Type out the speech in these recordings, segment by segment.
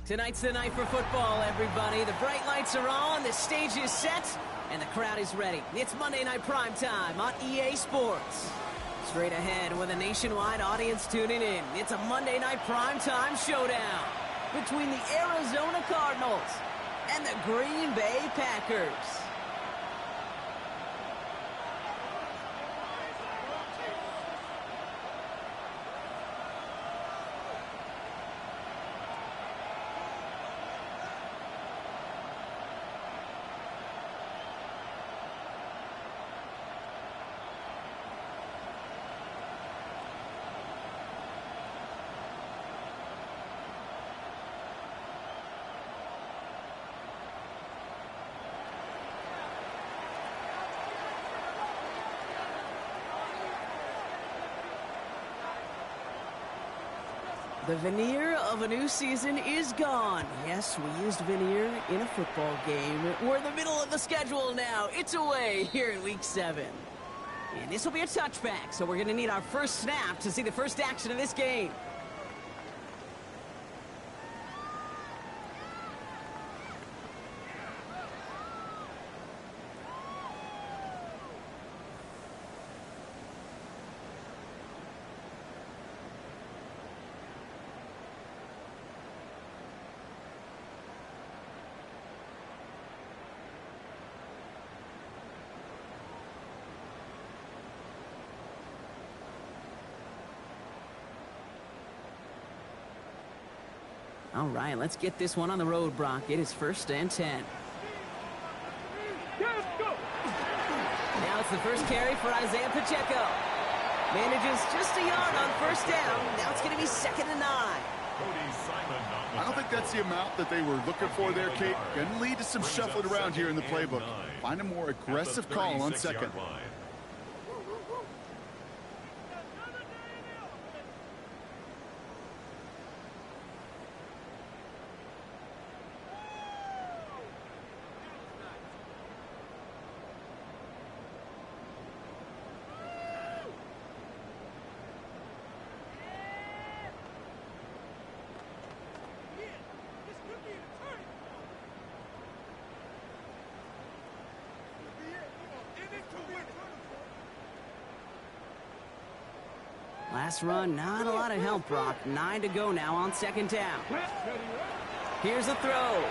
Tonight's the night for football, everybody. The bright lights are on, the stage is set, and the crowd is ready. It's Monday Night Primetime on EA Sports. Straight ahead with a nationwide audience tuning in, it's a Monday Night Primetime showdown between the Arizona Cardinals and the Green Bay Packers. The veneer of a new season is gone. Yes, we used veneer in a football game. We're in the middle of the schedule now. It's away here in Week 7. And this will be a touchback, so we're going to need our first snap to see the first action of this game. All right, let's get this one on the road, Brock. It is 1st and 10. Now it's the first carry for Isaiah Pacheco. Manages just a yard on 1st down. Now it's going to be 2nd and 9. I don't think that's the amount that they were looking for there, Kate. Going to lead to some shuffling around here in the playbook. Find a more aggressive call on 2nd. Last run, not a lot of help, Brock. 9 to go now on 2nd down. Here's a throw.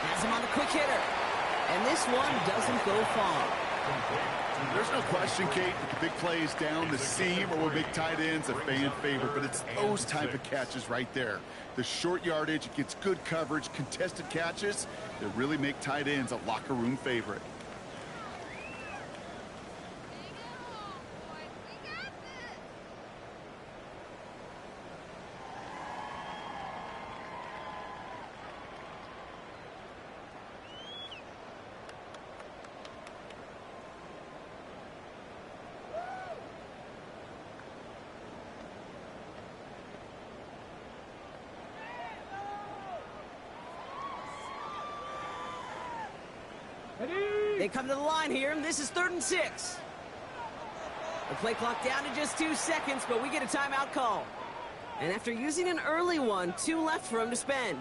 Has him on the quick hitter. And this one doesn't go far. There's no question, Kate, that the big plays down the seam or with big tight ends a fan favorite, but it's those type of catches right there. The short yardage, it gets good coverage, contested catches that really make tight ends a locker room favorite. They come to the line here, and this is 3rd and 6. The play clock down to just 2 seconds, but we get a timeout call. And after using an early one, 2 left for him to spend.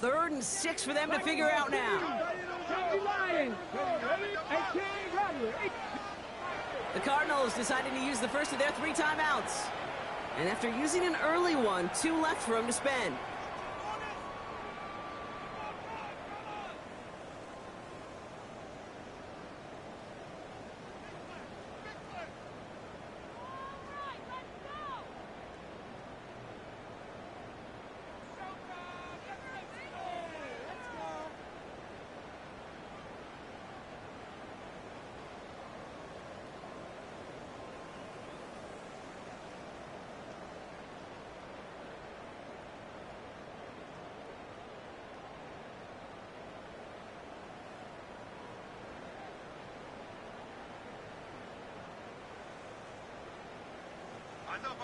Third and 6 for them to figure out now. The Cardinals decided to use the first of their 3 timeouts. And after using an early one, 2 left for them to spend.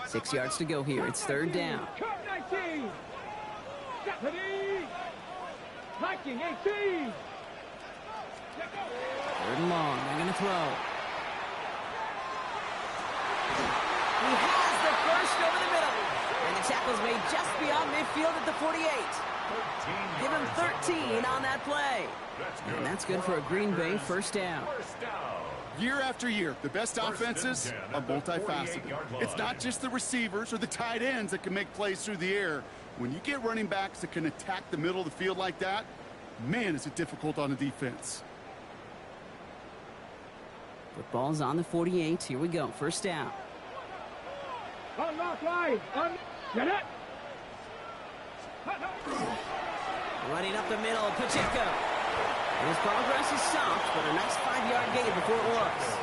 6 yards to go here. It's third down. 19. Deputy. Hiking 18. Third and long. They're going to throw. He has the first over the middle. And the tackle's made just beyond midfield at the 48. Give him 13 on that play. And that's good for a Green Bay first down. Year after year, the best offenses are multifaceted. It's not just the receivers or the tight ends that can make plays through the air. When you get running backs that can attack the middle of the field like that, man, is it difficult on the defense. Football's on the 48. Here we go. First down. Unlock line. Get it. Running up the middle, Pacheco. And his progress is stopped, but a nice 5-yard gain before it was.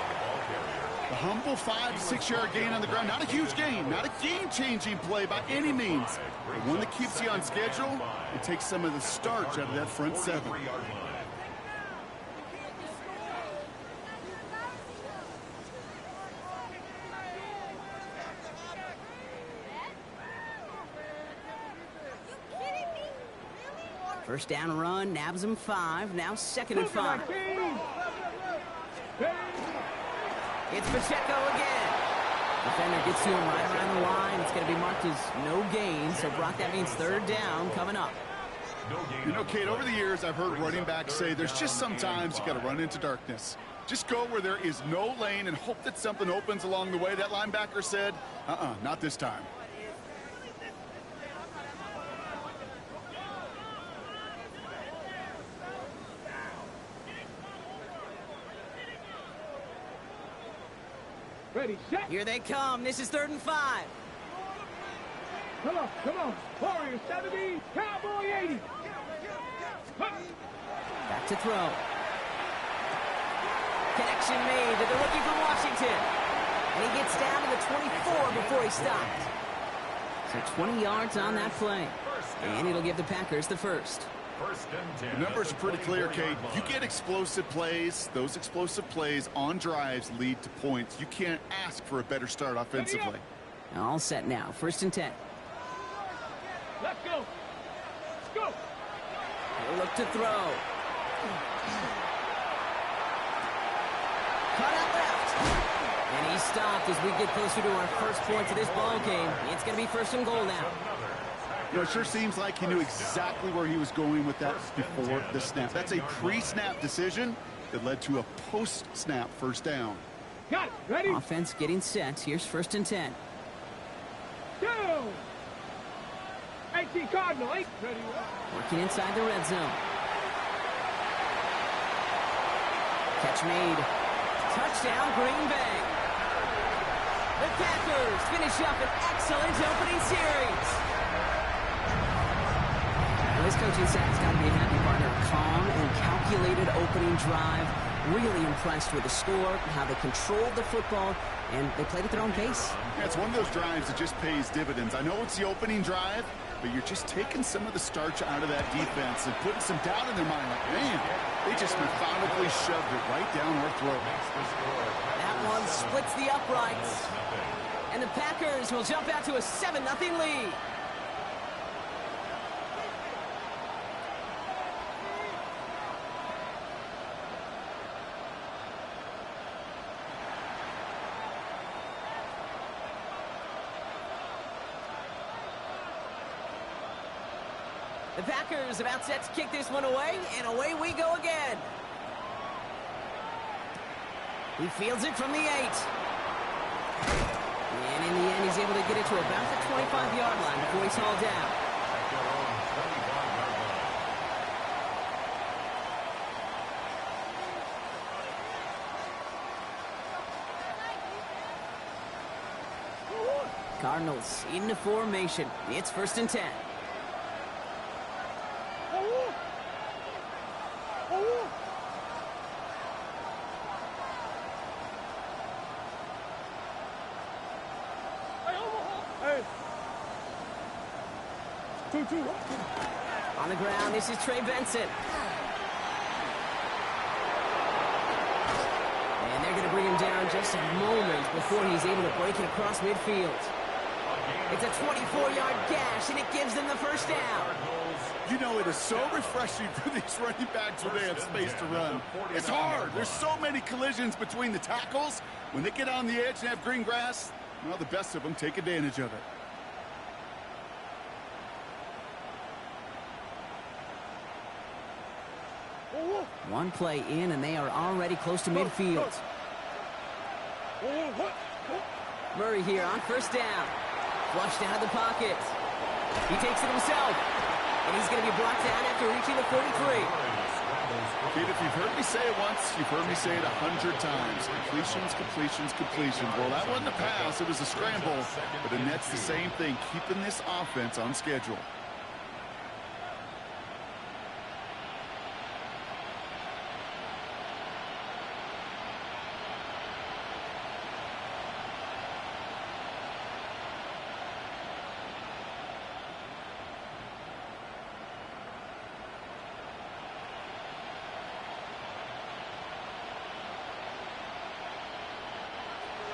The humble 5 to 6 yard gain on the ground. Not a huge gain, not a game-changing play by any means. But one that keeps you on schedule and takes some of the starch out of that front 7. First down run, nabs him 5. Now second and 5. It's Pacheco again. Defender gets to him right around the line. It's going to be marked as no gain. So, Brock, that means third down coming up. You know, Kate, over the years, I've heard running backs say there's just sometimes you got to run into darkness. Just go where there is no lane and hope that something opens along the way. That linebacker said, not this time. Ready, set. Here they come. This is third and 5. Come on. Warrior 70, Cowboy 80. Back to throw. Connection made to the rookie from Washington. And he gets down to the 24 before he stopped. So 20 yards on that play. And it'll give the Packers the first. The numbers are pretty clear, Kate. You get explosive plays. Those explosive plays on drives lead to points. You can't ask for a better start offensively. All set now. First and 10. Let's go. He'll look to throw. Cut out left. And he stopped as we get closer to our first point of this ball game. It's going to be first and goal now. You know, it sure seems like he knew exactly where he was going with that before the snap. That's a pre-snap decision that led to a post-snap first down. Got it. Ready? Offense getting set. Here's first and 10. Go. 18 Cardinal. 8. Ready. Working inside the red zone. Catch made. Touchdown, Green Bay. The Packers finish up an excellent opening series. This coaching staff's got to be a happy partner. Calm and calculated opening drive. Really impressed with the score, how they controlled the football, and they played at their own pace. Yeah, it's one of those drives that just pays dividends. I know it's the opening drive, but you're just taking some of the starch out of that defense and putting some doubt in their mind. Like, man, they just methodically shoved it right down our throat. That one splits the uprights. And the Packers will jump out to a 7-0 lead. The Packers about set to kick this one away, and away we go again. He fields it from the 8. And in the end, he's able to get it to about the 25-yard line before he's hauled down. Cardinals in the formation. It's first and 10. On the ground, this is Trey Benson. And they're going to bring him down just a moment before he's able to break it across midfield. It's a 24-yard gash, and it gives them the first down. You know, it is so refreshing for these running backs when they have space to run. It's hard. There's so many collisions between the tackles. When they get on the edge and have green grass, well, the best of them take advantage of it. One play in, and they are already close to midfield. Murray here on first down. Flushed out of the pocket. He takes it himself. And he's going to be brought down after reaching the 43. Kid, if you've heard me say it once, you've heard me say it 100 times. Completions, completions, completions. Well, that wasn't a pass. It was a scramble. But the net's the same thing, keeping this offense on schedule.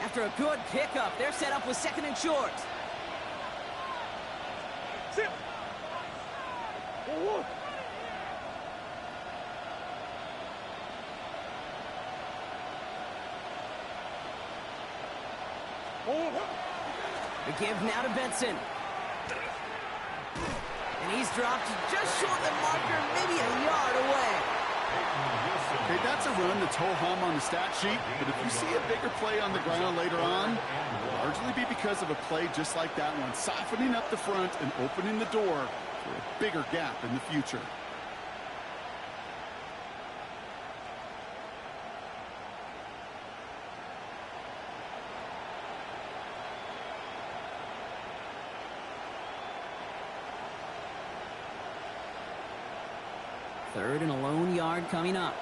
After a good pickup, they're set up with second and short. Sit. The give now to Benson. And he's dropped just short of the marker, maybe a yard away. Okay, that's a run that's ho-hum on the stat sheet, but if you see a bigger play on the ground later on, it will largely be because of a play just like that one, softening up the front and opening the door for a bigger gap in the future. Third and a lone yard coming up.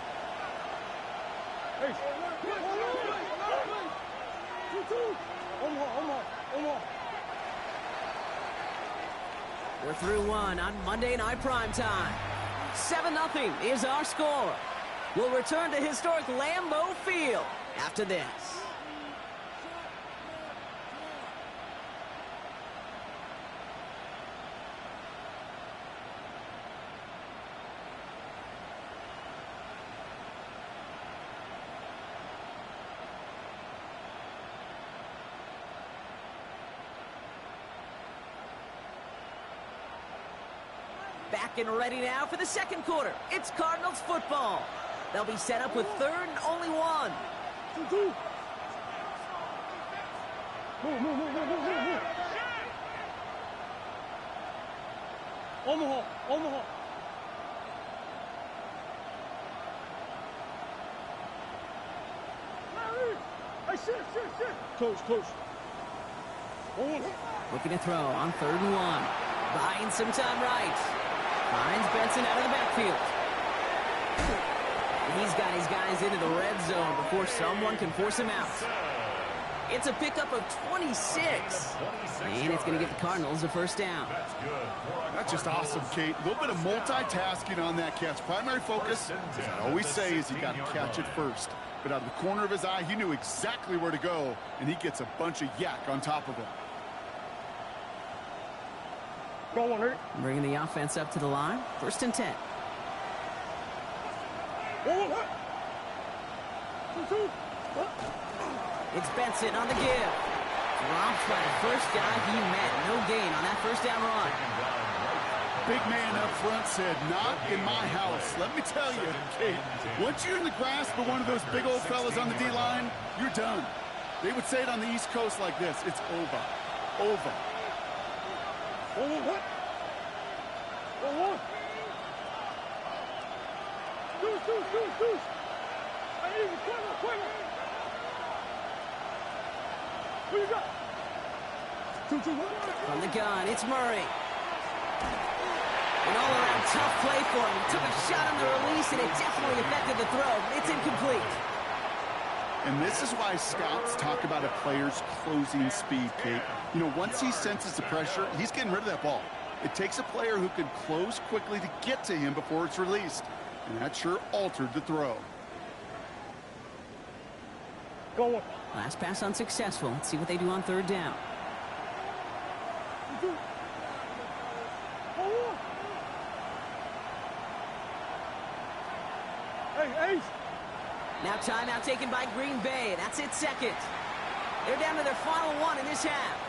We're through one on Monday Night Primetime. 7-0 is our score. We'll return to historic LMAO Field after this. Back and ready now for the second quarter. It's Cardinals football. They'll be set up with third and only one. Omaha. Hey, sit. Close. Looking to throw on third and one. Buying some time right. Finds Benson out of the backfield. He's got his guys into the red zone before someone can force him out. It's a pickup of 26. And it's going to give the Cardinals a first down. That's just awesome, Kate. A little bit of multitasking on that catch. Primary focus, as I always say, is you got to catch it first. But out of the corner of his eye, he knew exactly where to go, and he gets a bunch of yak on top of it. Bringing the offense up to the line. First and 10. It's Benson on the give. Dropped by the first guy he met. No gain on that first down run. Big man up front said, not in my house. Let me tell you, Kate, once you're in the grasp of one of those big old fellas on the D-line, you're done. They would say it on the East Coast like this. It's over. Who you got? From the gun, it's Murray. An all-around tough play for him. Took a shot on the release, and it definitely affected the throw. It's incomplete. And this is why scouts talk about a player's closing speed, Kate. You know, once he senses the pressure, he's getting rid of that ball. It takes a player who can close quickly to get to him before it's released. And that sure altered the throw. Last pass unsuccessful. Let's see what they do on third down. Hey, Ace. Now timeout taken by Green Bay. That's its second. They're down to their final one in this half.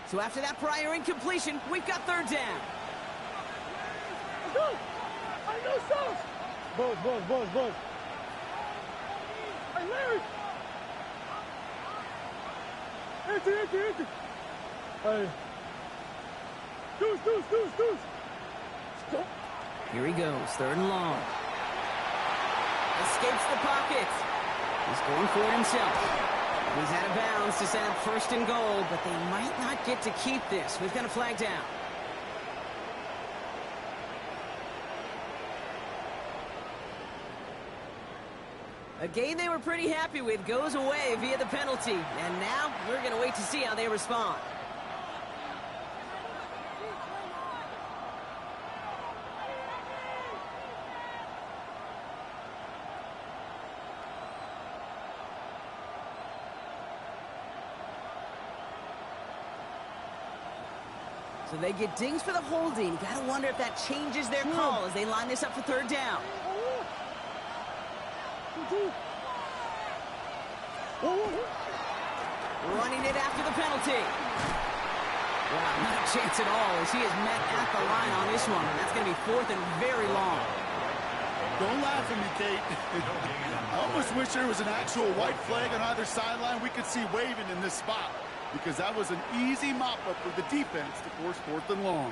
So after that prior incompletion, we've got third down. Go! I know sauce! Buzz. Hey, Larry! Empty. Hey. Deuce. Stop. Here he goes, third and long. Escapes the pocket. He's going for it himself. He's out of bounds to set up first and goal, but they might not get to keep this. We've got a flag down. A game they were pretty happy with goes away via the penalty. And now we're going to wait to see how they respond. So they get dings for the holding. You got to wonder if that changes their call as they line this up for third down. Running it after the penalty. Wow, not a chance at all as he is met at the line on this one. And that's going to be fourth and very long. Don't laugh at me, Kate. I almost wish there was an actual white flag on either sideline we could see waving in this spot, because that was an easy mop-up for the defense to force fourth and long.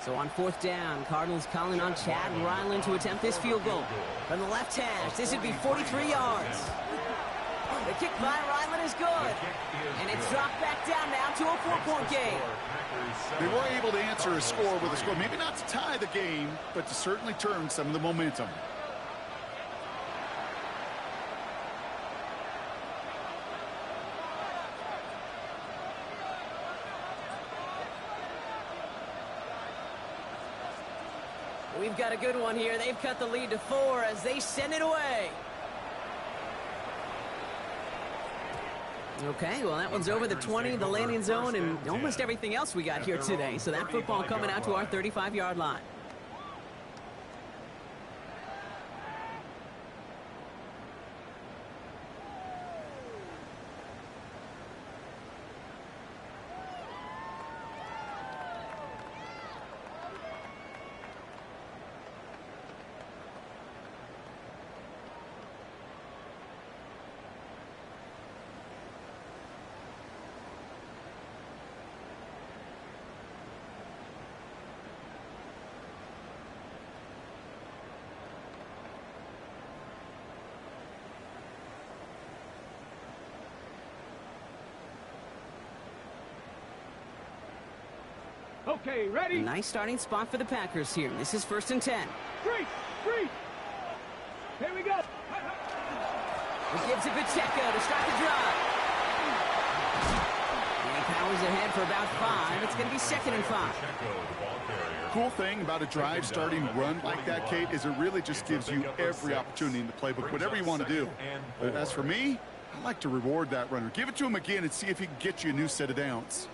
So on fourth down, Cardinals calling on Chad Ryland to attempt this field goal. From the left hash, this would be 43 yards. The kick by Ryland is good. And it's dropped back down now to a 4-point game. They were able to answer a score with a score. Maybe not to tie the game, but to certainly turn some of the momentum. We've got a good one here. They've cut the lead to 4 as they send it away. Okay, well, that one's over the 20, the landing zone, and almost everything else we got here today. So that football coming out to our 35-yard line. Okay, ready? Nice starting spot for the Packers here. This is 1st and 10. Freeze! Here we go. It gives it Pacheco to start the drive. And he powers ahead for about 5. It's going to be 2nd and 5. Cool thing about a drive starting run like that, Kate, is it really just gives you every opportunity in the playbook, whatever you want to do. But as for me, I like to reward that runner. Give it to him again and see if he can get you a new set of downs.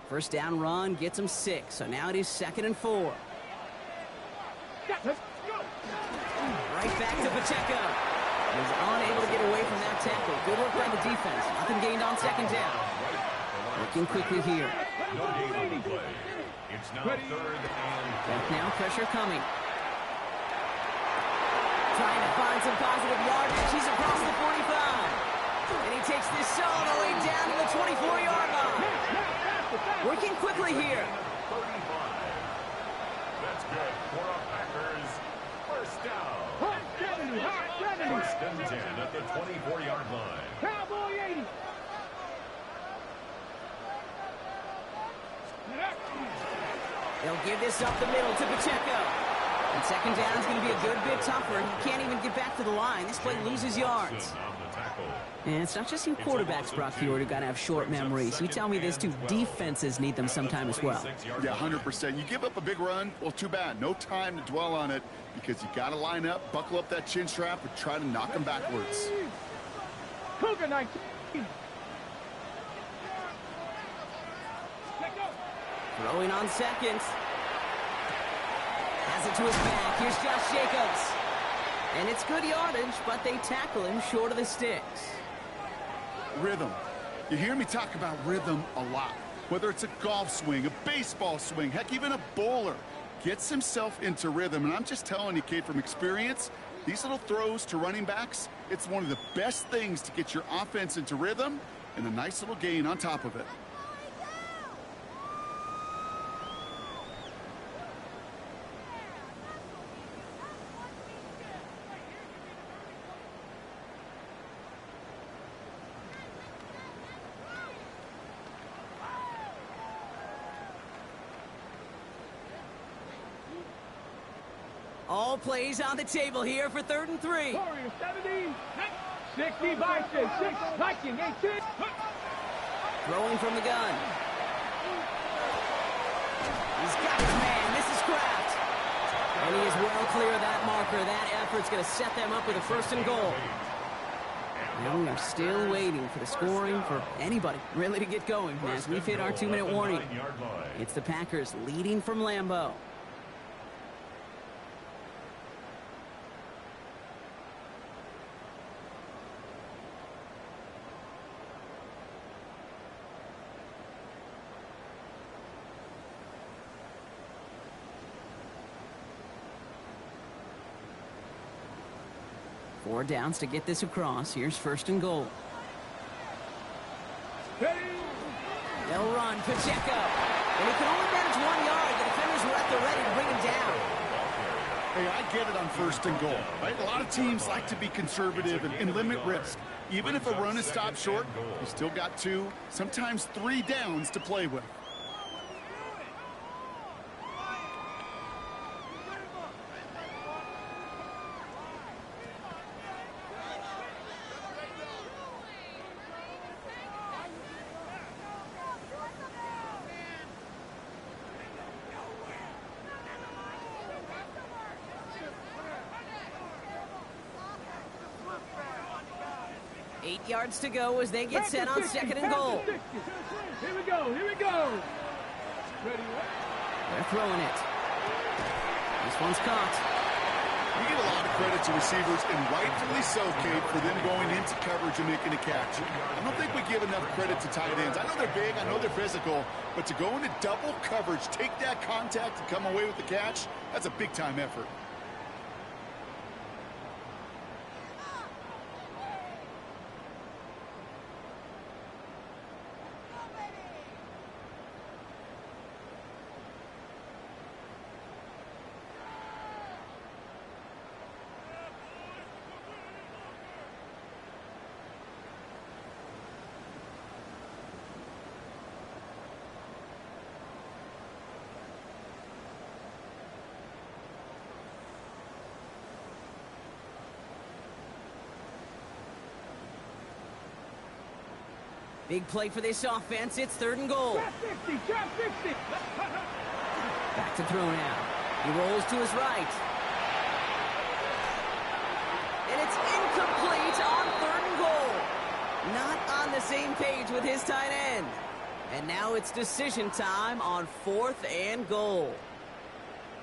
First down run gets him 6. So now it is 2nd and 4. Right back to Pacheco. He's unable to get away from that tackle. Good work by the defense. Nothing gained on 2nd down. Looking quickly here. It's now 3rd and Now pressure coming. Trying to find some positive yardage. He's across the 45. And he takes this all the way down to the 24-yard line. Working quickly here. 35. That's good for our Packers. First down. First and 10 at the 24-yard line. Cowboy 80. They'll give this up the middle to Pacheco. And second down is going to be a good bit tougher. He can't even get back to the line. This play loses yards. And it's not just you quarterbacks, Brock Fjord, who got to have short memories. You tell me these two defenses need them sometime as well. Yeah, 100%. You give up a big run, well, too bad. No time to dwell on it because you got to line up, buckle up that chin strap, and try to knock them backwards. Cougar 19. Throwing on second. Has it to his back. Here's Josh Jacobs. And it's good yardage, but they tackle him short of the sticks. Rhythm. You hear me talk about rhythm a lot. Whether it's a golf swing, a baseball swing, heck, even a bowler gets himself into rhythm. And I'm just telling you, kid, from experience, these little throws to running backs, it's one of the best things to get your offense into rhythm and a nice little gain on top of it. All plays on the table here for 3rd and 3. Warrior 70. 60 Vikings. 6 Viking. 18. Throwing from the gun. He's got his man. This is Kraft. And he is well clear of that marker. That effort's going to set them up with a 1st and goal. Now we are still waiting for the scoring for anybody really to get going as we've hit our 2-minute warning. It's the Packers leading from Lambeau. Four downs to get this across. Here's 1st and goal. They'll run. Pacheco. And he can only manage 1 yard. The defenders were at the ready to bring him down. Hey, I get it on 1st and goal, right? A lot of teams like to be conservative and limit risk. Even if a run is stopped short, you still got 2, sometimes 3 downs to play with. Eight yards to go as they get set on 2nd and goal. Here we go. Here we go. Ready? They're throwing it. This one's caught. You give a lot of credit to receivers, and rightfully so, Kate, for them going into coverage and making a catch. I don't think we give enough credit to tight ends. I know they're big, I know they're physical, but to go into double coverage, take that contact, and come away with the catch, that's a big-time effort. Big play for this offense. It's 3rd and goal. Trap 60. Trap 60. Back to throw now. He rolls to his right. And it's incomplete on 3rd and goal. Not on the same page with his tight end. And now it's decision time on 4th and goal.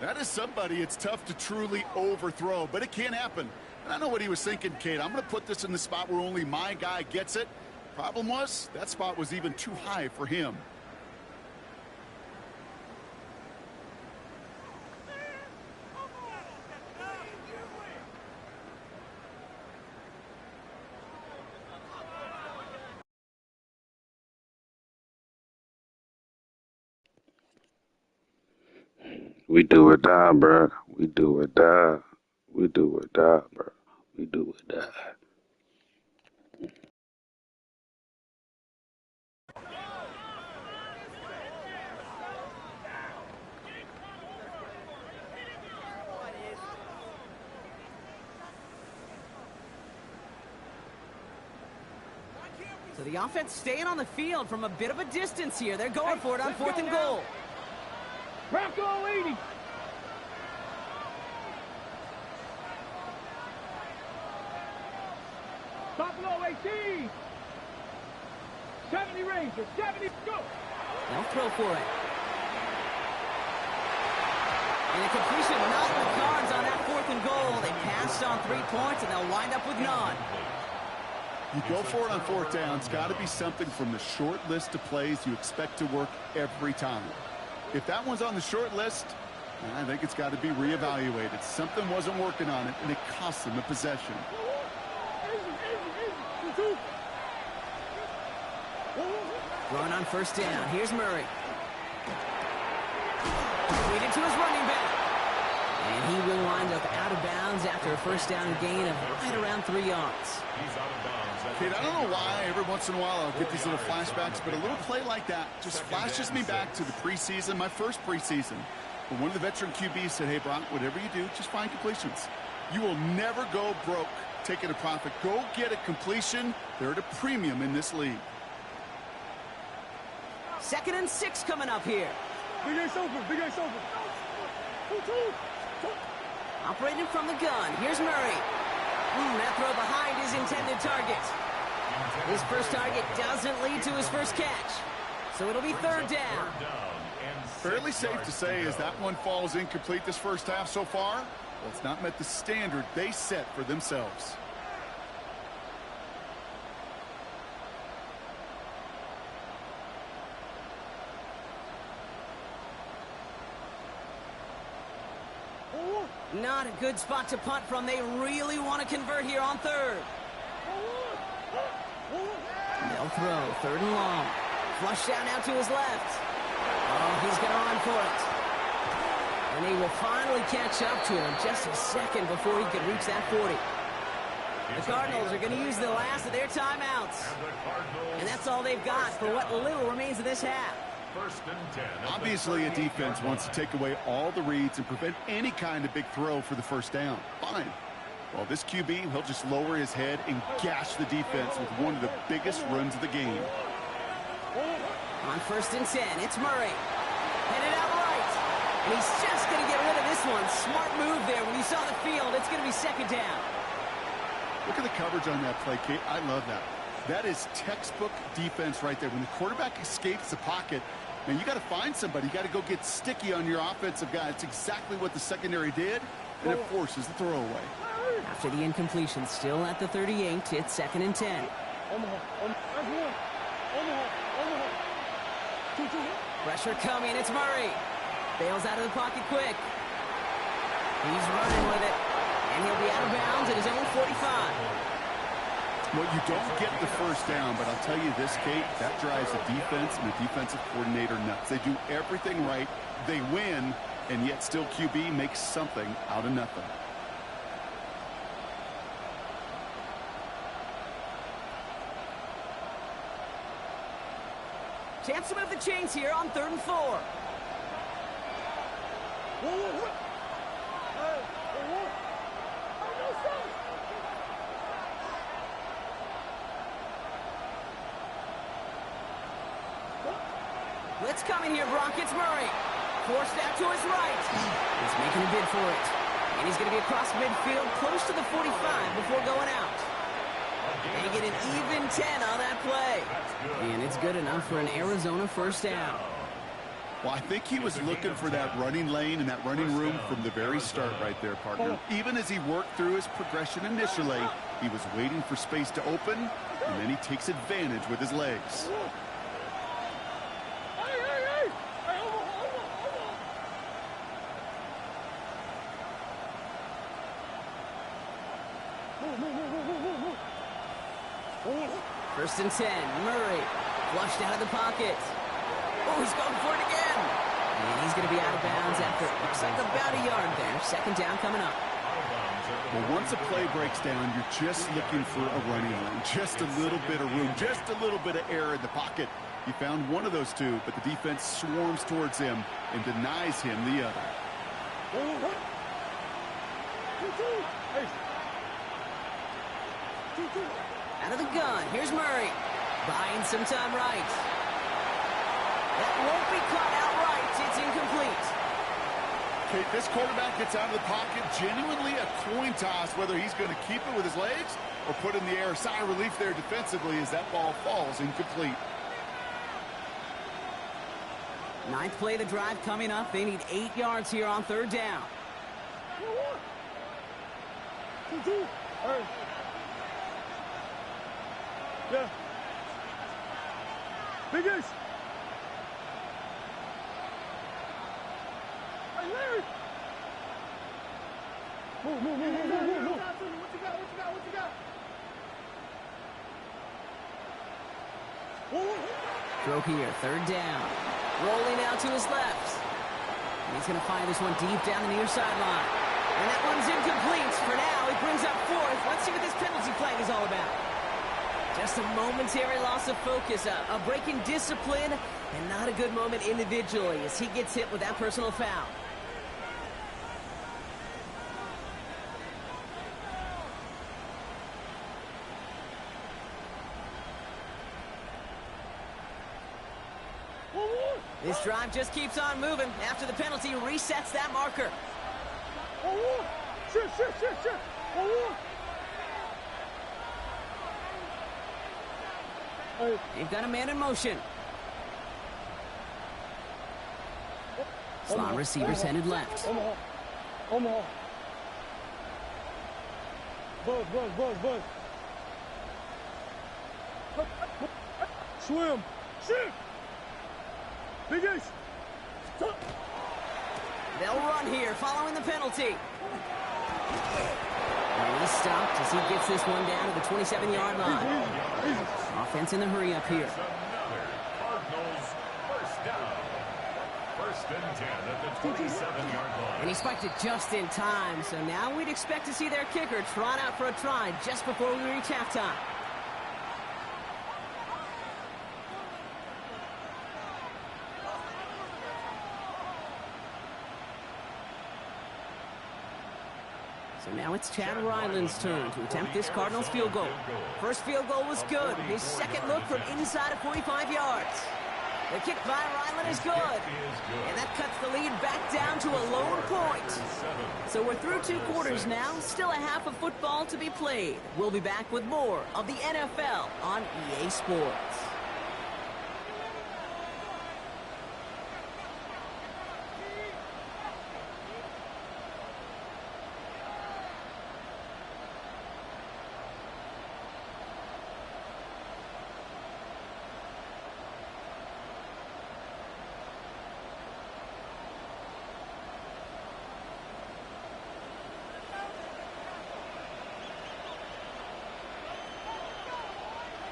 That is somebody it's tough to truly overthrow, but it can happen. And I know what he was thinking, Kate. I'm going to put this in the spot where only my guy gets it. Problem was, that spot was even too high for him. We do or die, bro. We do or die. We do or die, bro. We do or die. So the offense staying on the field from a bit of a distance here. They're going for it on 4th and goal. Bronco 80. Buffalo 18. 70 Ranger, 70, go. They'll throw for it. And a completion not in the cards on that 4th and goal. They passed on 3 points, and they'll wind up with none. You go for it on 4th down. It's got to be something from the short list of plays you expect to work every time. If that one's on the short list, I think it's got to be reevaluated. Something wasn't working on it, and it cost them the possession. Throwing on 1st down. Here's Murray. Completed to his running back. And he will wind up out of bounds after a 1st down gain of right around 3 yards. He's out of bounds. Kate, I don't know why every once in a while I'll get these little flashbacks, but a little play like that just flashes me back to the preseason, my first preseason. When one of the veteran QBs said, hey, Brock, whatever you do, just find completions. You will never go broke taking a profit. Go get a completion. They're at a premium in this league. 2nd and 6 coming up here. Big Ace open, Big Ace open. Operating from the gun. Here's Murray. That throw behind his intended target. His first target doesn't lead to his first catch. So it'll be 3rd down. Fairly safe to say as that one falls incomplete this first half so far, well, it's not met the standard they set for themselves. Not a good spot to punt from. They really want to convert here on 3rd. They'll throw 3rd and long. Flush down now to his left. Oh, he's going to run for it. And he will finally catch up to him just a second before he could reach that 40. The Cardinals are going to use the last of their timeouts. And that's all they've got for what little remains of this half. 1st and 10. Obviously, a defense wants to take away all the reads and prevent any kind of big throw for the 1st down. Fine. Well, this QB, he'll just lower his head and gash the defense with one of the biggest runs of the game. On 1st and 10, it's Murray. Headed out right. And he's just going to get rid of this one. Smart move there. When you saw the field, it's going to be 2nd down. Look at the coverage on that play, Kate. I love that. That is textbook defense right there. When the quarterback escapes the pocket, and you got to find somebody. You got to go get sticky on your offensive guy. It's exactly what the secondary did, and it forces the throwaway. After the incompletion, still at the 38, it's 2nd and 10. Pressure coming, it's Murray. Bails out of the pocket quick. He's running with it, and he'll be out of bounds at his own 45. Well, you don't get the 1st down, but I'll tell you this, Kate, that drives the defense and the defensive coordinator nuts. They do everything right, they win, and yet still QB makes something out of nothing. Chance to move the chains here on 3rd and 4. Blitz coming here, Brock. It's Murray. Forced out to his right. He's making a bid for it. And he's going to be across midfield, close to the 45 before going out. And you get an even 10 on that play. And it's good enough for an Arizona 1st down. Well, I think he was looking for that running lane and that running room from the very start right there, partner. Even as he worked through his progression initially, he was waiting for space to open, and then he takes advantage with his legs. First and 10, Murray flushed out of the pocket. Oh, he's going for it again. And he's going to be out of bounds after, looks like about a yard there. 2nd down coming up. Well, once a play breaks down, you're just looking for a running lane. Just a little bit of room, just a little bit of air in the pocket. He found one of those two, but the defense swarms towards him and denies him the other. Out of the gun, here's Murray. Buying some time right. That won't be caught outright. It's incomplete. Okay, this quarterback gets out of the pocket, genuinely a coin toss, whether he's going to keep it with his legs or put it in the air. Sigh of relief there defensively as that ball falls incomplete. Ninth play of the drive coming up. They need 8 yards here on third down. Yeah. Biggest. Hey, Larry. Move. What you got? Throw here, third down. Rolling out to his left. And he's going to find this one deep down the near sideline. And that one's incomplete. For now, he brings up fourth. Let's see what this penalty flag is all about. Just a momentary loss of focus, a break in discipline, and not a good moment individually as he gets hit with that personal foul. This drive just keeps on moving. After the penalty, resets that marker. Shit. They've got a man in motion. Slot receivers headed left. Omaha. Buzz. Swim. Shit. Big Ace. They'll run here following the penalty. And he's stopped as he gets this one down to the 27-yard line. Offense in the hurry up here. Cardinals first down. First and 10 at the 27-yard line. And he spiked it just in time, so now we'd expect to see their kicker trot out for a try just before we reach halftime. So now it's Chad Ryland's turn to attempt this Cardinals field goal. First field goal was good. His second look from inside of 45 yards. The kick by Ryland is good. And that cuts the lead back down to a lone point. So we're through 2 quarters now. Still a half of football to be played. We'll be back with more of the NFL on EA Sports.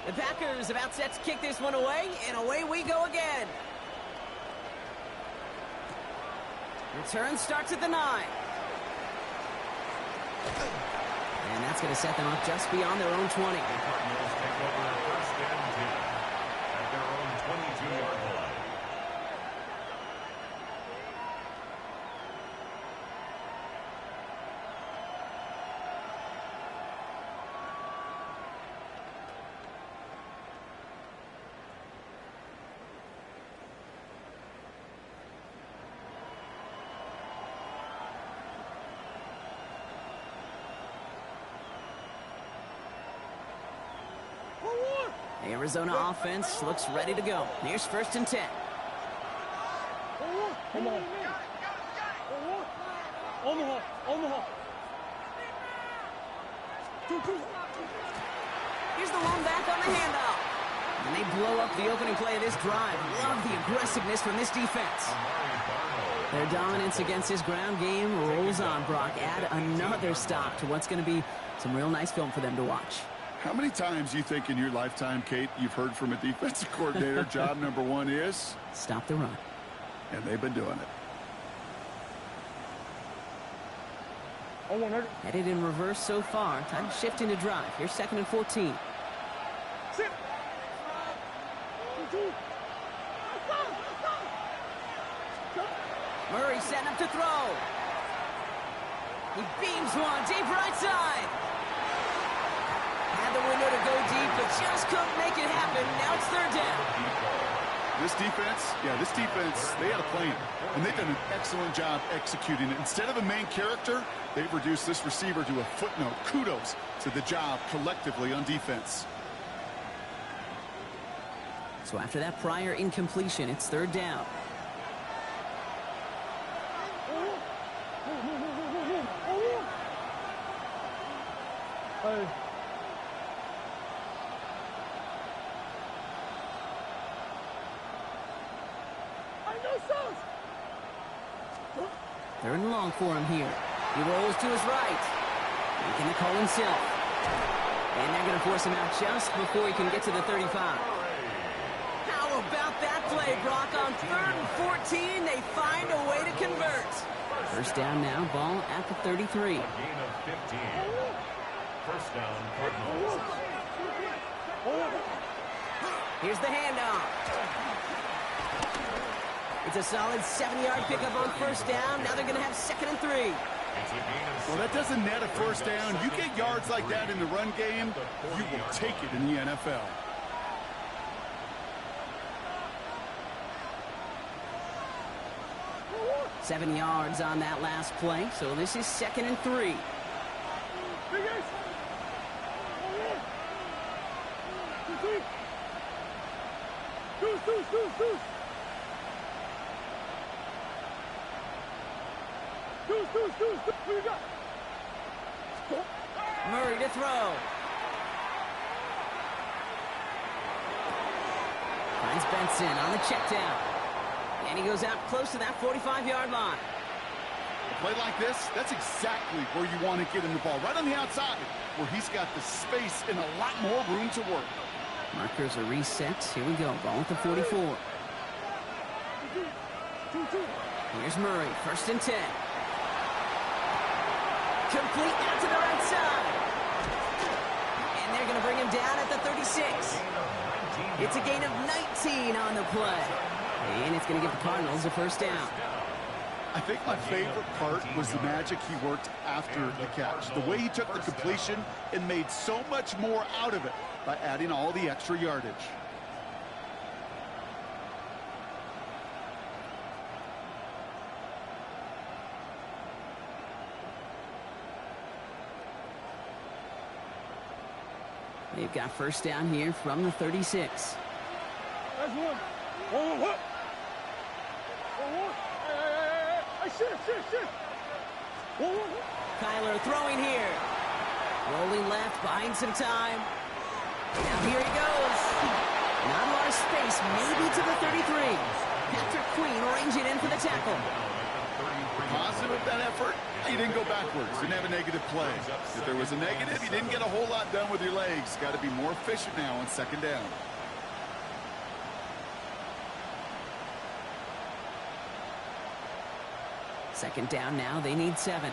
The Packers about set to kick this one away, and away we go again. Return starts at the 9. And that's going to set them up just beyond their own 20. The Cardinals take over first and 10 at their own 22-yard line. The Arizona offense looks ready to go. Here's first and 10. Omaha. Here's the one back on the handoff. And they blow up the opening play of this drive. Love the aggressiveness from this defense. Their dominance against his ground game rolls on, Brock. Add another stop to what's going to be some real nice film for them to watch. How many times do you think in your lifetime, Kate, you've heard from a defensive coordinator, job number 1 is? Stop the run. And they've been doing it. Headed in reverse so far. Time to shift into drive. Here's second and 14. Murray setting up to throw. He beams one deep right side. Had the window to go deep, but just couldn't make it happen. Now it's third down. This defense, they had a plan, and they've done an excellent job executing it. Instead of a main character, they've reduced this receiver to a footnote. Kudos to the job collectively on defense. So after that prior incompletion, it's third down. Third and long for him here. He rolls to his right. Making the call himself. And they're going to force him out just before he can get to the 35. How about that play, Brock? On third and 14, they find a way to convert. First down now, ball at the 33. A gain of 15. First down, Cardinals. Here's the handoff. It's a solid 7-yard pickup on first down. Now they're going to have 2nd and 3. Well, that doesn't net a first down. You get yards like that in the run game, you will take it in the NFL. Seven yards on that last play, so this is 2nd and 3. Murray to throw. Finds Benson on the check down. And he goes out close to that 45-yard line. A play like this, that's exactly where you want to get him the ball. Right on the outside, where he's got the space and a lot more room to work. Markers are reset. Here we go. Ball at the 44. Here's Murray. 1st and 10. Complete out to the right side. And they're going to bring him down at the 36. It's a gain of 19 on the play. And it's going to give the Cardinals a first down. I think my favorite part was the magic he worked after the catch. The way he took the completion and made so much more out of it by adding all the extra yardage. They've got first down here from the 36. Kyler throwing here. Rolling left, buying some time. Now here he goes. Not a lot of space, maybe to the 33. Patrick Queen ranging in for the tackle. Positive with that effort, he didn't go backwards, didn't have a negative play. If there was a negative, you didn't get a whole lot done with your legs. Got to be more efficient now on 2nd down. Second down now, they need 7.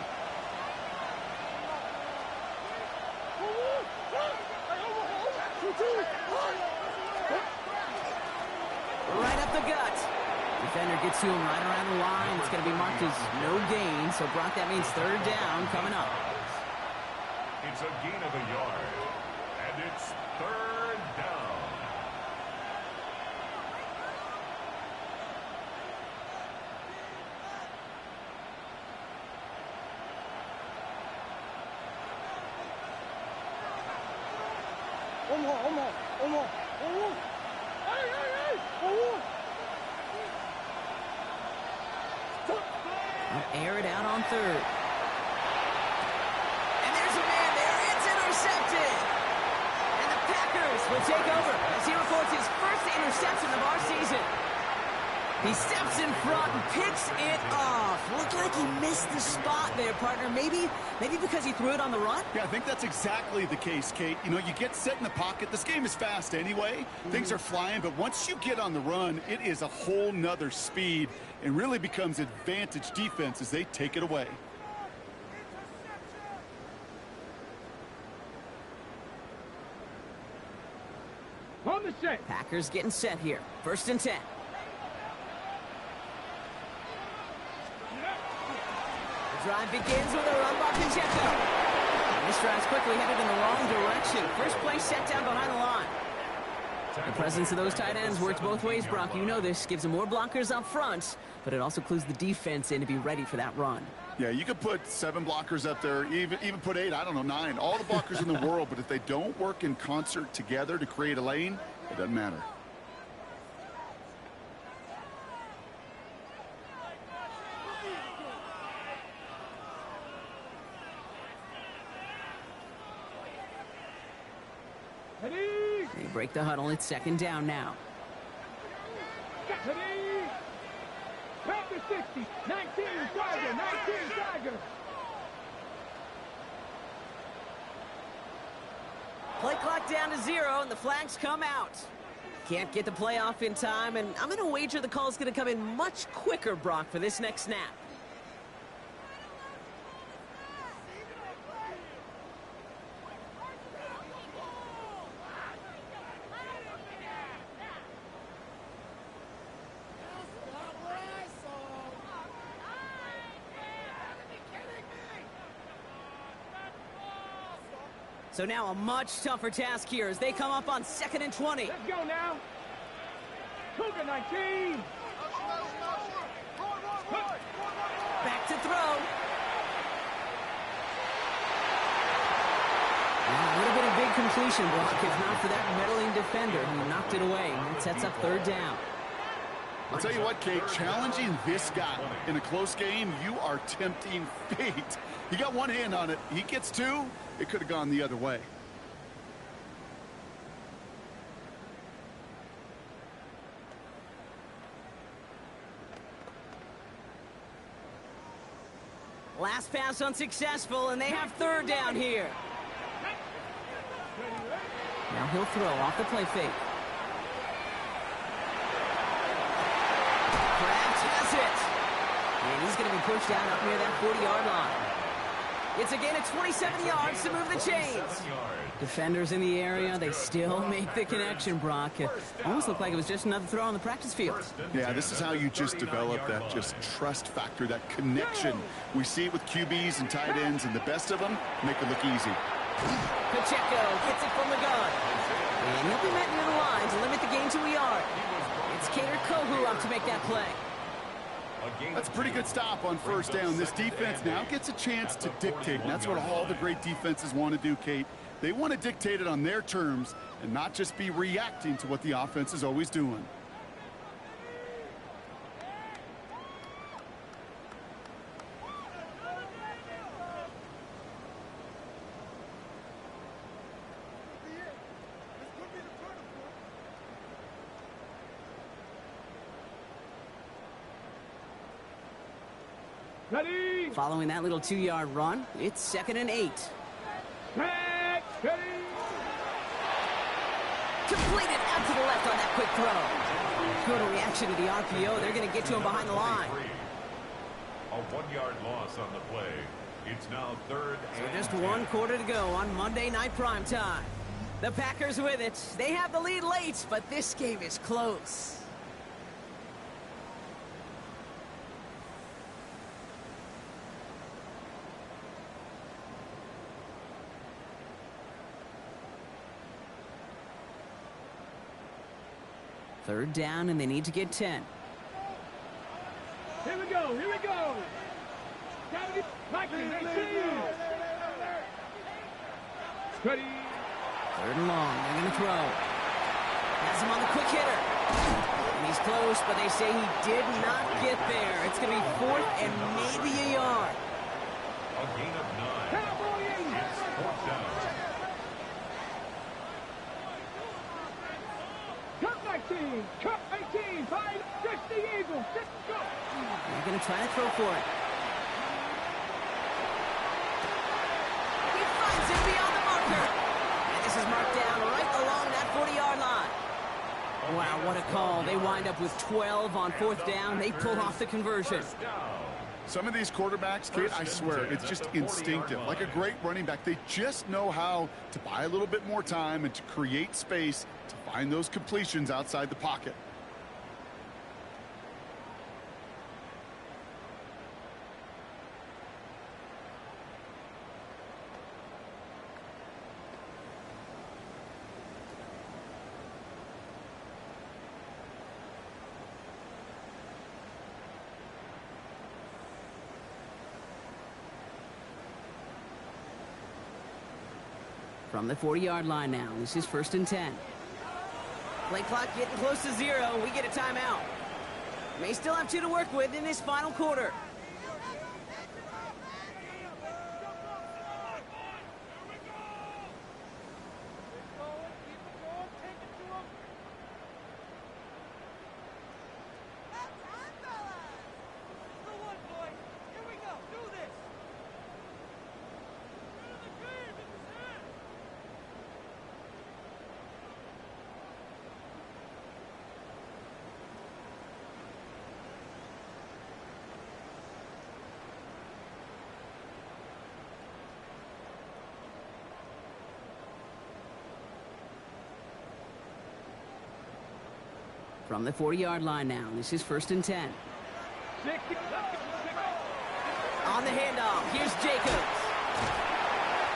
Right up the gut. Defender gets to him right around the line. It's going to be marked as no gain. So, Brock, that means third down coming up. It's a gain of a yard. And it's third down. Air it out on third. And there's a man there. It's intercepted. And the Packers will take over as he records his first interception of our season. He steps in front and picks it off. Looked like he missed the spot there, partner. Maybe because he threw it on the run? Yeah, I think that's exactly the case, Kate. You know, you get set in the pocket. This game is fast anyway. Things are flying, but once you get on the run, it is a whole nother speed and really becomes advantage defense as they take it away. On the set. Packers getting set here. 1st and 10. The drive begins with a run by Pacheco. This drive's quickly headed in the wrong direction. First play set down behind the line. The presence of those tight ends works both ways, Brock. You know this. Gives them more blockers up front, but it also clues the defense in to be ready for that run. Yeah, you could put 7 blockers up there, even put 8, I don't know, 9. All the blockers in the world, but if they don't work in concert together to create a lane, it doesn't matter. They break the huddle. It's second down now. Back to 60. 19 Tiger. 19 Tiger. Play clock down to 0, and the flags come out. Can't get the play off in time, and I'm going to wager the call's going to come in much quicker, Brock, for this next snap. So now a much tougher task here as they come up on 2nd and 20. Let's go now. Cougar 19. Back to throw. A little bit of big completion, Brock, if not for that meddling defender who knocked it away. That sets up 3rd down. I'll tell you what, Kate, challenging this guy in a close game, you are tempting fate. He got one hand on it. He gets 2. It could have gone the other way. Last pass unsuccessful, and they have 3rd down here. Now he'll throw off the play fake. Kraft has it. And he's going to be pushed down up near that 40-yard line. It's a gain of 27 yards to move the chains. Defenders in the area, they still make the connection, Brock. It almost looked like it was just another throw on the practice field. Yeah, this is how you just develop that just trust factor, that connection. We see it with QBs and tight ends, and the best of them make it look easy. Pacheco gets it from the gun. And he'll be met near the line to limit the gain to a yard. It's Cater Kohu up to make that play. That's a pretty good stop on 1st down. This defense now gets a chance to dictate, and that's what all the great defenses want to do, Kate. They want to dictate it on their terms and not just be reacting to what the offense is always doing. Ready. Following that little 2-yard run, it's 2nd and 8. Back. Ready. Completed out to the left on that quick throw. Good reaction to the RPO. They're going to get to him behind the line. A 1-yard loss on the play. It's now 3rd So and just 10. 1 quarter to go on Monday Night Primetime. The Packers with it. They have the lead late, but this game is close. Third down, and they need to get 10. Here we go. Here we go. Gotta get Mikey. They see you. Ready. 3rd and long. They're going to throw. Has him on the quick hitter. And he's close, but they say he did not get there. It's going to be 4th and maybe a yard. A gain of 9. Cowboy Eagles. It's 4th down. Cut 19. Cut 18. 5. 60 Eagles. 6 go. They're going to try to throw for it. He finds it beyond the marker. And this is marked down right along that 40-yard line. Wow, what a call. They wind up with 12 on 4th down. They pull off the conversion. Some of these quarterbacks, Kate, I swear, it's just instinctive. Like a great running back, they just know how to buy a little bit more time and to create space to find those completions outside the pocket. From the 40-yard line now, this is 1st and 10. Play clock getting close to 0. We get a timeout. May still have 2 to work with in this final quarter. From the 40-yard line now, this is 1st and 10. On the handoff, here's Jacobs.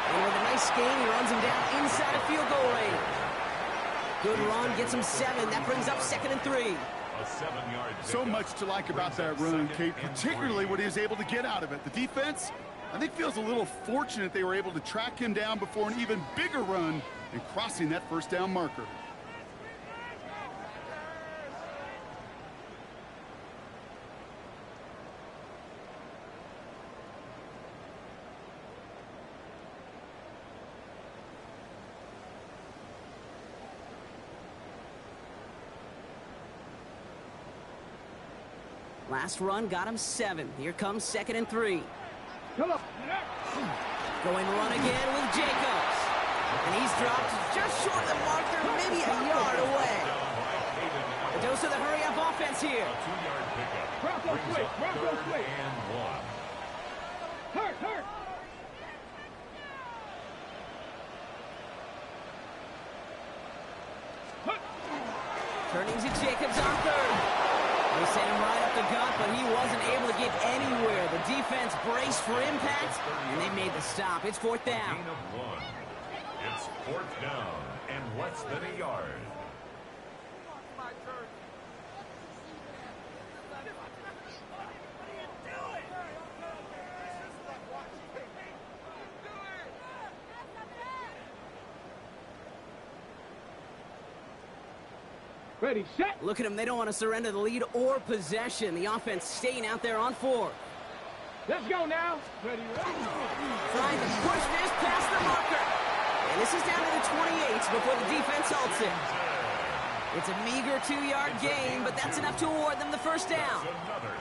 And with a nice gain, he runs him down inside of field goal range. Good run, gets him 7. That brings up 2nd and 3. A 7-yard pickup. So much to like about that run, Kate, particularly what he was able to get out of it. The defense, I think, feels a little fortunate they were able to track him down before an even bigger run and crossing that first down marker. Last run got him 7. Here comes 2nd and 3. Come on. Going run again with Jacobs. And he's dropped just short of the marker, maybe a yard away. The dose of the hurry-up offense here. A 2-yard pickup. Bronco Brings quick, up Bronco 3rd quick. and 1. Hurt. Turning to Jacobs on 3rd. They sent him right up the gut, but he wasn't able to get anywhere. The defense braced for impact, and they made the stop. It's 4th down. Gain of 1. It's 4th down and less than a yard. Ready, set. Look at them. They don't want to surrender the lead or possession. The offense staying out there on 4. Let's go now. Ready. Trying to push this past the marker. And this is down to the 28 before the defense halts it. It's a meager 2-yard gain, but that's enough to award them the first down.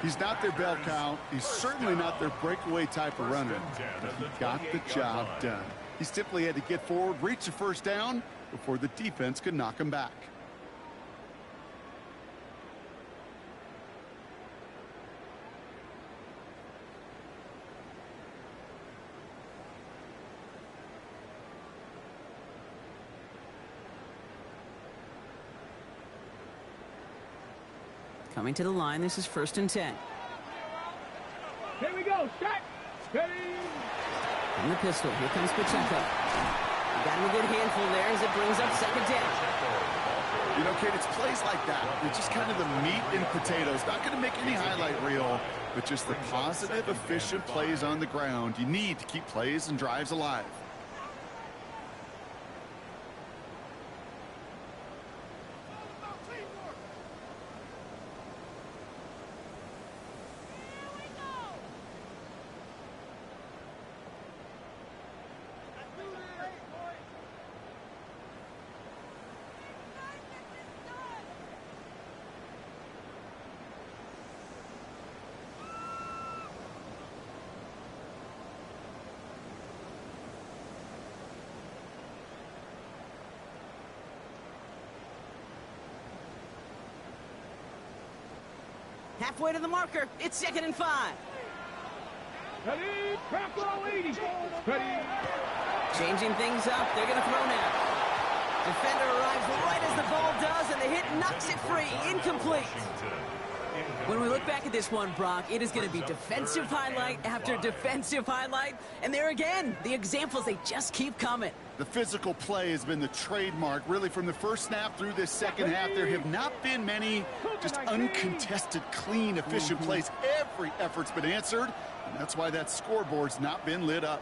He's not their bell count. He's certainly not their breakaway type of runner. But he got the job done. He simply had to get forward, reach the first down before the defense could knock him back. Coming to the line, this is 1st and 10. Here we go. Set. Ready. From the pistol, here comes Pacheco. He got him a good handful there as it brings up 2nd down. You know, Kate, it's plays like that. It's just kind of the meat and potatoes. Not going to make any highlight reel, but just the positive, efficient plays on the ground. You need to keep plays and drives alive. Halfway to the marker, it's 2nd and 5. Ready. Bronco 80. Ready. Changing things up, they're going to throw now. Defender arrives right as the ball does, and the hit knocks it free, incomplete. When we look back at this one, Brock, it is going to be defensive highlight after defensive highlight. And there again, the examples, they just keep coming. The physical play has been the trademark, really, from the first snap through this second half. There have not been many just uncontested, clean, efficient plays. Every effort's been answered, and that's why that scoreboard's not been lit up.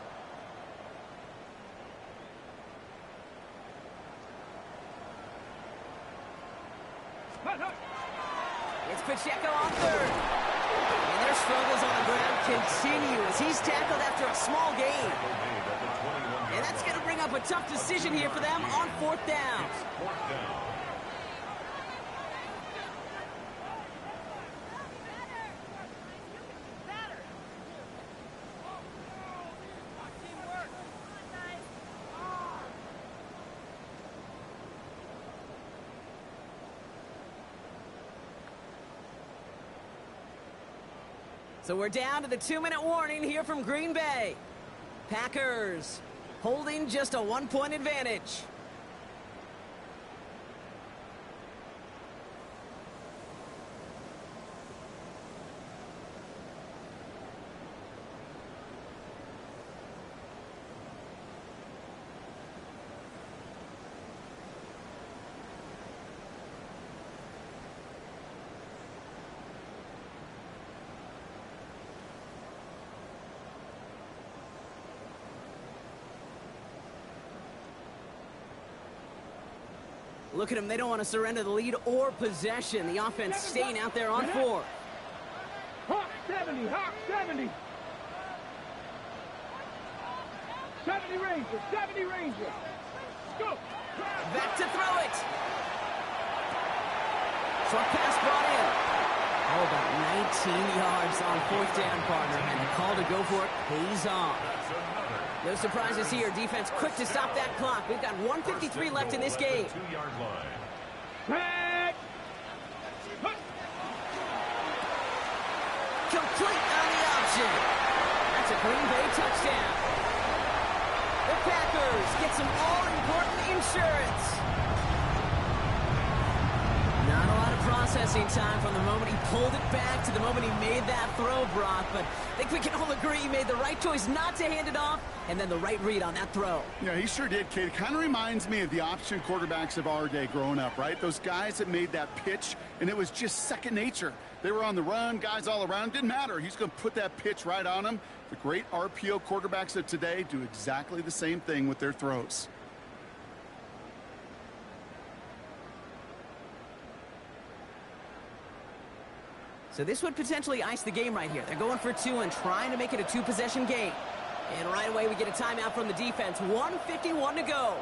It's Pacheco on third. And their struggles on the ground continue as he's tackled after a small gain. And that's going to bring up a tough decision here for them on fourth down. So we're down to the 2-minute warning here from Green Bay. Packers holding just a 1-point advantage. Look at them, they don't want to surrender the lead or possession. The offense staying out there on fourth. Hawk 70, Hawk 70. 70 Ranger, 70 Ranger. Go. Back to throw it. Short pass brought in. Oh, about 19 yards on fourth down, partner. And the call to go for it pays off. No surprises here. Defense quick to stop that clock. We've got 1:53 left in this game. Complete on the option. That's a Green Bay touchdown. The Packers get some all-important insurance. Not a lot of processing time from the moment he pulled it back to the moment he made that throw, Brock. But I think we can all agree he made the right choice not to hand it off, and then the right read on that throw. Yeah, he sure did, Kate. It kind of reminds me of the option quarterbacks of our day growing up, right? Those guys that made that pitch, and it was just second nature. They were on the run, guys all around. Didn't matter. He's going to put that pitch right on them. The great RPO quarterbacks of today do exactly the same thing with their throws. So this would potentially ice the game right here. They're going for two and trying to make it a two-possession game. And right away, we get a timeout from the defense. 1:51 to go.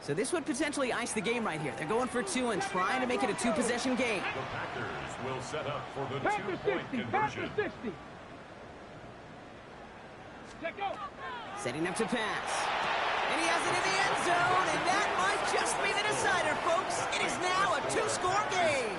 So this would potentially ice the game right here. They're going for two and trying to make it a two-possession game. The Packers will set up for the Packer two-point 60, conversion. Packer 60. Check go. Setting up to pass. And he has it in the end zone, and that might just be the decider, folks. It is now a two-score game.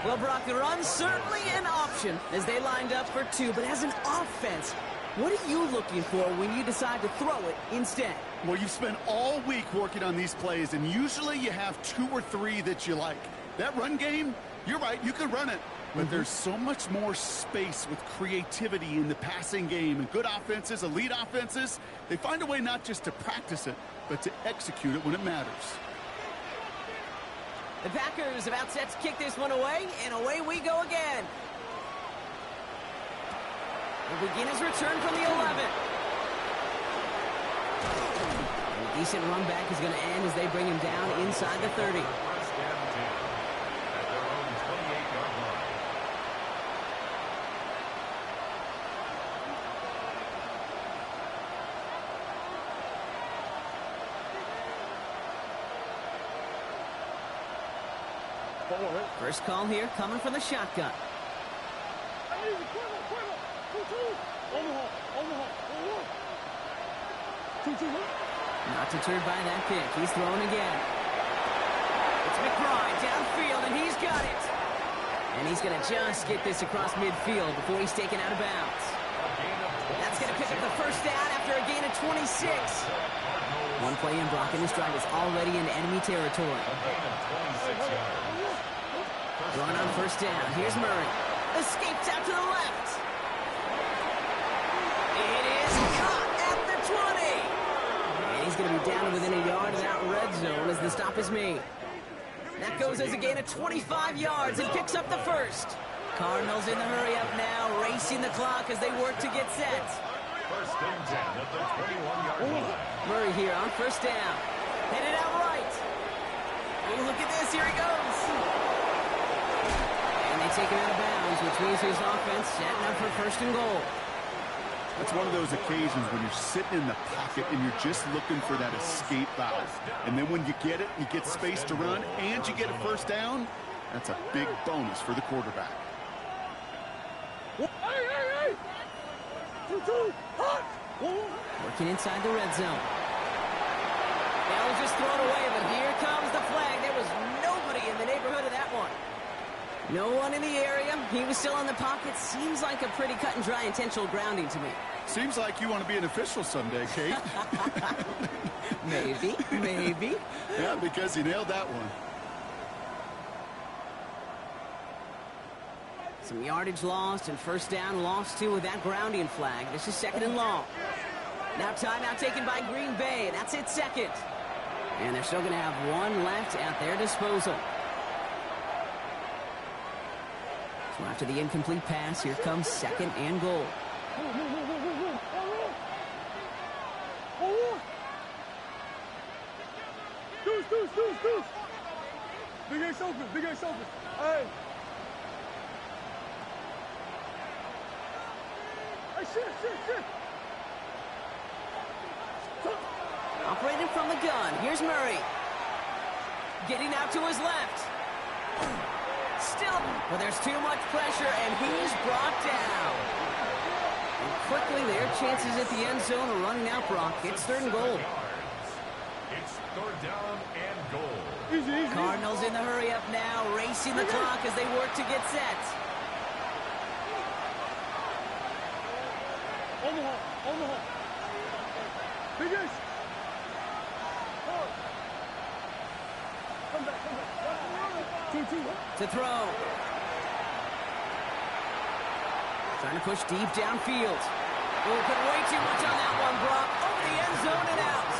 Well, Brock, the run's certainly an option as they lined up for two, but as an offense, what are you looking for when you decide to throw it instead? Well, you've spent all week working on these plays, and usually you have two or three that you like. That run game, you're right, you can run it. But there's so much more space with creativity in the passing game. And good offenses, elite offenses, they find a way not just to practice it, but to execute it when it matters. The Packers about set to kick this one away, and away we go again. We'll begin his return from the 11. And a decent run back is going to end as they bring him down inside the 30. First down 10 at their own 28-yard line. First call here coming from the shotgun. Not deterred by that pick. He's throwing again. It's McBride downfield, and he's got it. And he's going to just get this across midfield before he's taken out of bounds. That's going to pick up the first down after a gain of 26. One play in, blocking this drive is already in enemy territory. A gain of 26 yards. Going on first down. Here's Murray. Escapes out to the left. It is caught at the 20. And he's going to be down to within a yard of that red zone as the stop is made. That goes as a gain of 25 yards and picks up the first. Cardinals in the hurry up now, racing the clock as they work to get set. First and 10 at the 21-yard line. Murray here on first down. Headed out right. Oh, look at this. Here he goes. And they take him out of bounds, which means his offense setting up for first and goal. It's one of those occasions when you're sitting in the pocket and you're just looking for that escape valve. And then when you get it, you get space to run, and you get a first down, that's a big bonus for the quarterback. Working inside the red zone. They'll just throw it away, but here comes the flag. There was nobody in the neighborhood of that one. No one in the area. He was still in the pocket. Seems like a pretty cut and dry intentional grounding to me. Seems like you want to be an official someday, Kate. Maybe, maybe. Yeah, because you nailed that one. Some yardage lost and first down lost too with that grounding flag. This is second and long. Now timeout taken by Green Bay. That's it, second. And they're still going to have one left at their disposal. So after the incomplete pass, here comes second and goal. Deuce. Big Ace open. Hey. Hey, shit. Operating from the gun. Here's Murray. Getting out to his left. Still, well, there's too much pressure, and he's brought down. And quickly, their chances at the end zone are running out, Brock. It's third and goal. It's third down and goal. Easy. Cardinals in the hurry up now, racing the clock as they work to get set. Omaha. Big Ace. Come back. 2-2. To throw. Trying to push deep downfield. Oh, put way too much on that one, Brock. Over the end zone and out.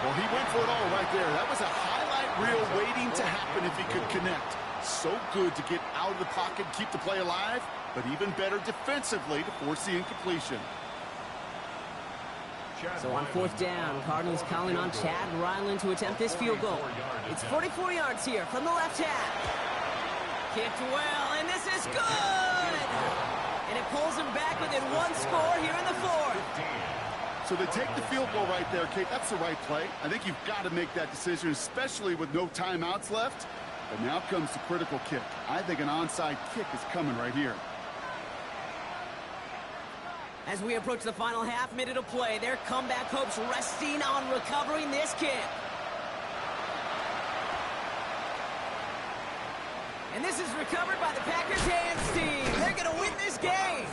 Well, he went for it all right there. That was a highlight reel waiting to happen if he could connect. So good to get out of the pocket, keep the play alive, but even better defensively to force the incompletion. So on fourth down, Cardinals calling on Chad Ryland to attempt this field goal. It's 44 yards here from the left half. Kicked well, and this is good! And it pulls him back within one score here in the fourth. So they take the field goal right there, Kate. That's the right play. I think you've got to make that decision, especially with no timeouts left. But now comes the critical kick. I think an onside kick is coming right here. As we approach the final half minute of play, their comeback hopes resting on recovering this kick. And this is recovered by the Packers hands team. They're going to win this game.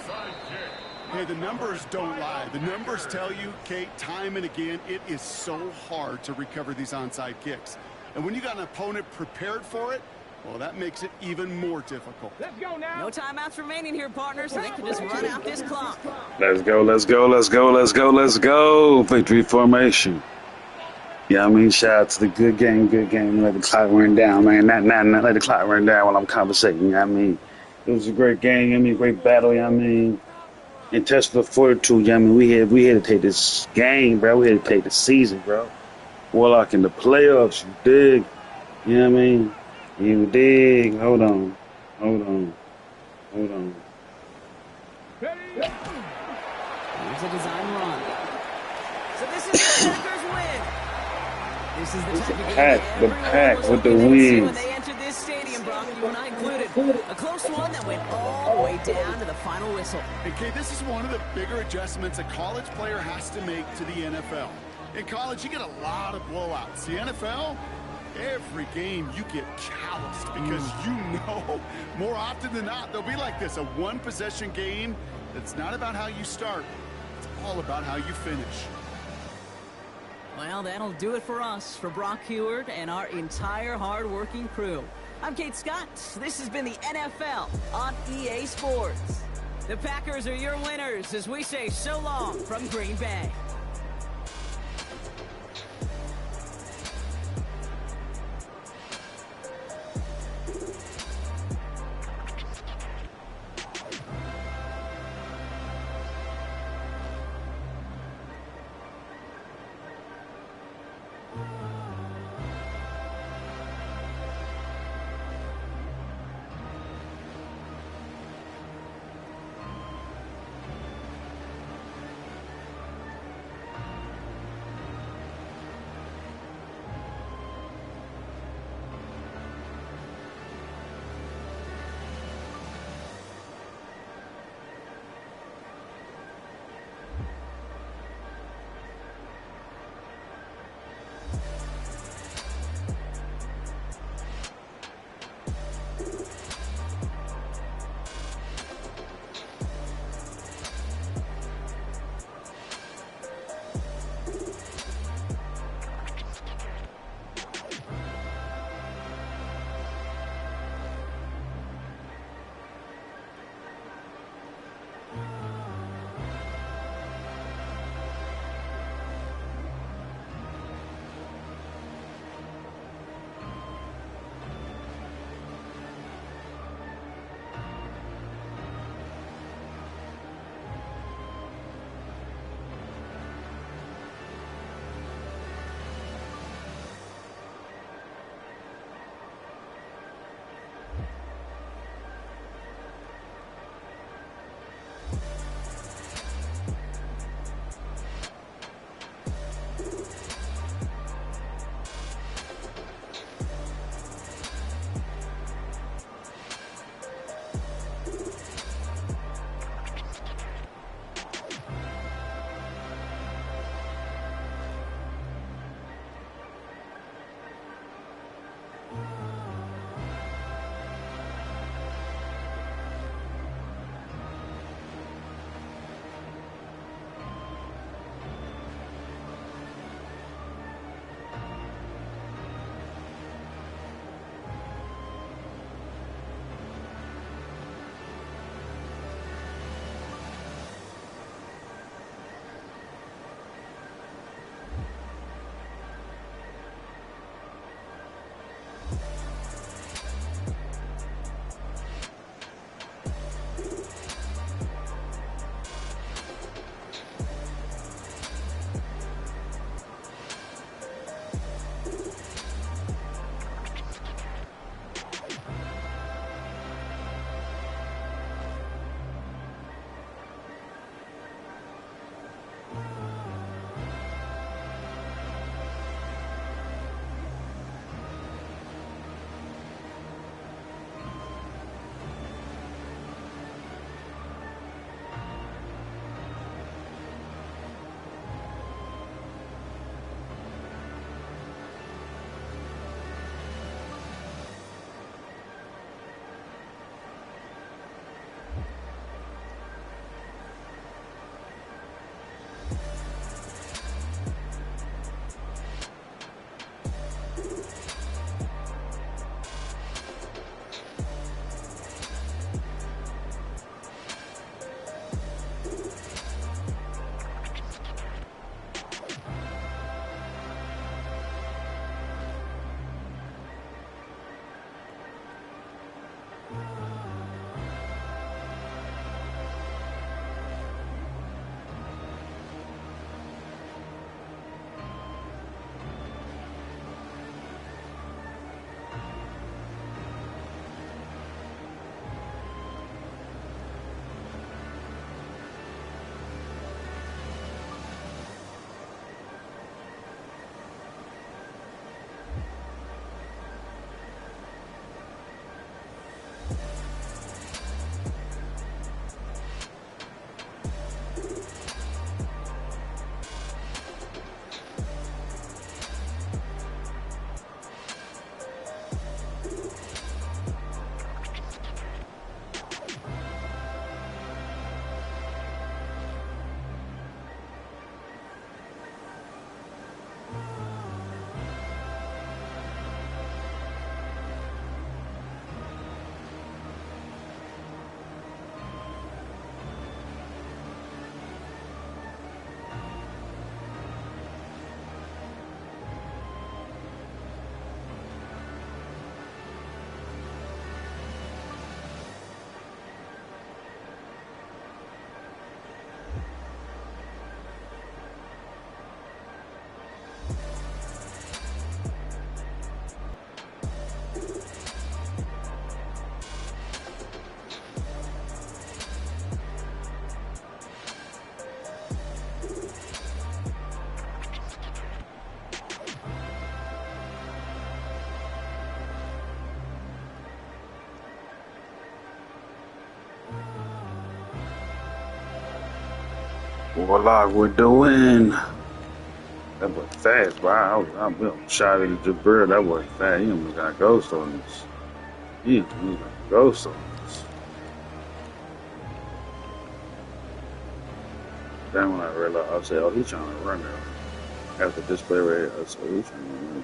Hey, the numbers don't lie. The numbers tell you, Kate, time and again, it is so hard to recover these onside kicks. And when you got an opponent prepared for it, well, that makes it even more difficult. Let's go now. No timeouts remaining here, partners, so they can just run out this clock. Let's go. Victory formation. Yeah, I mean, shout out to the good game. Let the clock run down, man. Not let the clock run down while I'm conversating. You know what I mean? It was a great game. I mean, great battle. You know what I mean? Intestinal fortitude. You know what I mean? We had to take this game, bro. We had to take the season, bro. Warlock in the playoffs. You dig? You know what I mean? You dig? Hold on. Here's a design run. So this is the Packers win. This is the pack with the win. When they entered this stadium, Brock, you and I included. A close one that went all the way down to the final whistle. And Kate, this is one of the bigger adjustments a college player has to make to the NFL. In college, you get a lot of blowouts. The NFL, every game you get calloused because you know more often than not they'll be like this, a one-possession game that's not about how you start. It's all about how you finish. Well, that'll do it for us, for Brock Heward and our entire hard-working crew. I'm Kate Scott. This has been the NFL on EA Sports. The Packers are your winners as we say so long from Green Bay. Warlock, we're doing. That was fast, bro. I shot at Jabril. That was fast. He almost got ghost on us. He almost got ghost on us. Then when I realized, I said, oh, he's trying to run there. After display rate, I said, he's trying to run.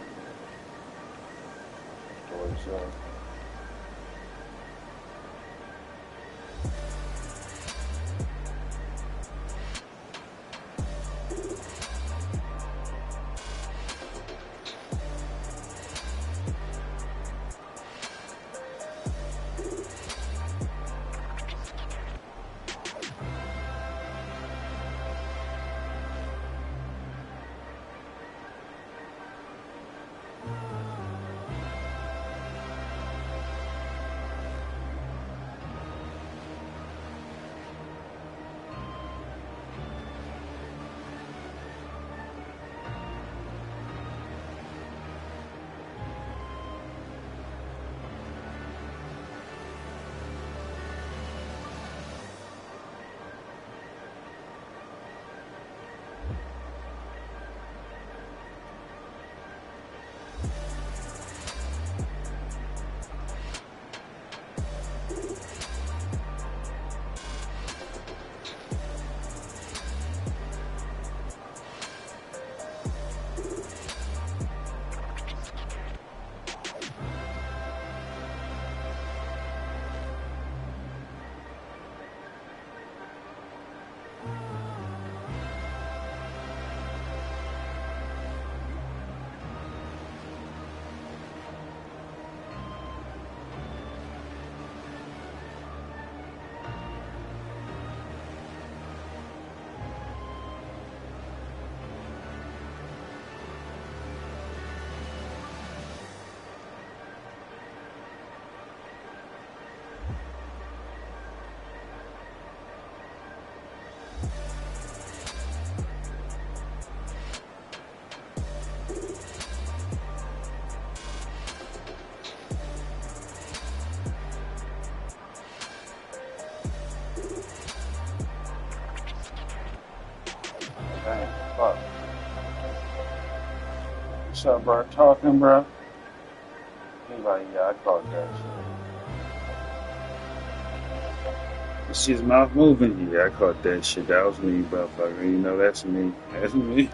Dang, fuck. What's up, bro? Talking, bro? He's like, yeah, I caught that shit. You see his mouth moving? Yeah, I caught that shit. That was me, motherfucker. You know, that's me. That's me.